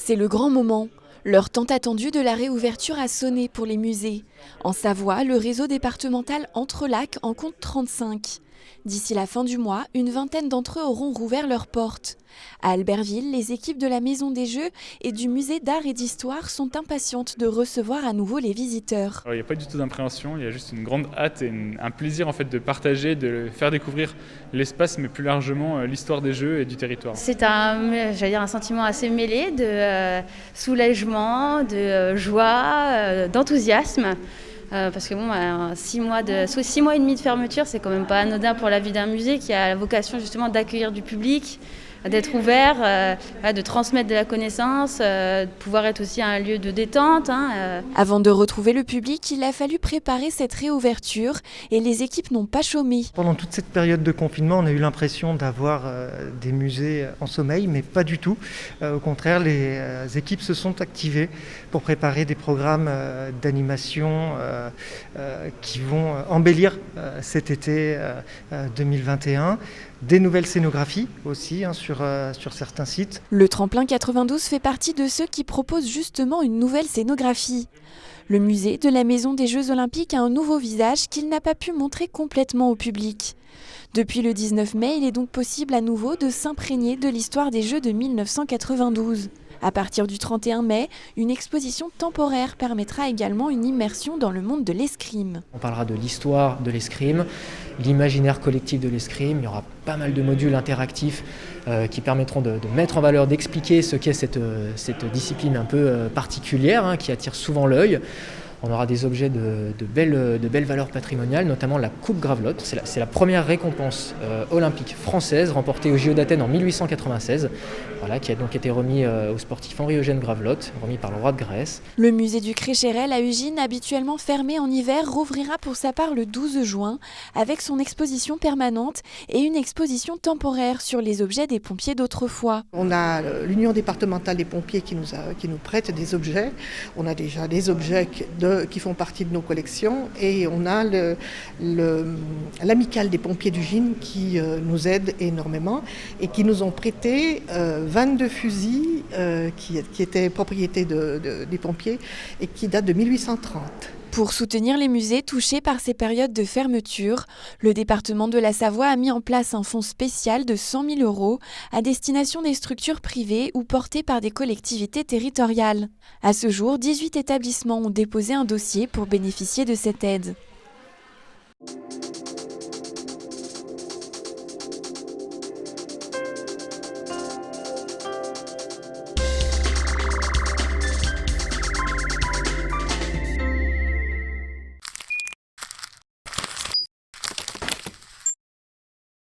C'est le grand moment. L'heure tant attendue de la réouverture a sonné pour les musées. En Savoie, le réseau départemental Entrelacs en compte 35. D'ici la fin du mois, une vingtaine d'entre eux auront rouvert leurs portes. À Albertville, les équipes de la Maison des Jeux et du Musée d'Art et d'Histoire sont impatientes de recevoir à nouveau les visiteurs. Il n'y a pas du tout d'appréhension, il y a juste une grande hâte et un plaisir en fait de partager, de faire découvrir l'espace, mais plus largement l'histoire des Jeux et du territoire. C'est un sentiment assez mêlé de soulagement, de joie, d'enthousiasme. Parce que 6 mois et demi de fermeture, c'est quand même pas anodin pour la vie d'un musée qui a la vocation justement d'accueillir du public, d'être ouvert, de transmettre de la connaissance, de pouvoir être aussi un lieu de détente. Avant de retrouver le public, il a fallu préparer cette réouverture et les équipes n'ont pas chômé. Pendant toute cette période de confinement, on a eu l'impression d'avoir des musées en sommeil, mais pas du tout. Au contraire, les équipes se sont activées pour préparer des programmes d'animation qui vont embellir cet été 2021. Des nouvelles scénographies aussi sur certains sites. Le Tremplin 92 fait partie de ceux qui proposent justement une nouvelle scénographie. Le musée de la Maison des Jeux Olympiques a un nouveau visage qu'il n'a pas pu montrer complètement au public. Depuis le 19 mai, il est donc possible à nouveau de s'imprégner de l'histoire des Jeux de 1992. À partir du 31 mai, une exposition temporaire permettra également une immersion dans le monde de l'escrime. On parlera de l'histoire de l'escrime, l'imaginaire collectif de l'escrime. Il y aura pas mal de modules interactifs qui permettront de mettre en valeur, d'expliquer ce qu'est cette discipline un peu particulière qui attire souvent l'œil. On aura des objets de belles valeurs patrimoniales, notamment la Coupe Gravelotte. C'est la première récompense olympique française remportée aux JO d'Athènes en 1896, qui a donc été remis au sportif Henri-Eugène Gravelotte, remis par le roi de Grèce. Le musée du Créchérel à Ugine, habituellement fermé en hiver, rouvrira pour sa part le 12 juin avec son exposition permanente et une exposition temporaire sur les objets des pompiers d'autrefois. On a l'Union départementale des pompiers qui nous prête des objets. On a déjà des objets qui font partie de nos collections et on a l'amicale des pompiers d'Ugine qui nous aide énormément et qui nous ont prêté 22 fusils qui étaient propriété des pompiers et qui datent de 1830. Pour soutenir les musées touchés par ces périodes de fermeture, le département de la Savoie a mis en place un fonds spécial de 100 000 € à destination des structures privées ou portées par des collectivités territoriales. À ce jour, 18 établissements ont déposé un dossier pour bénéficier de cette aide.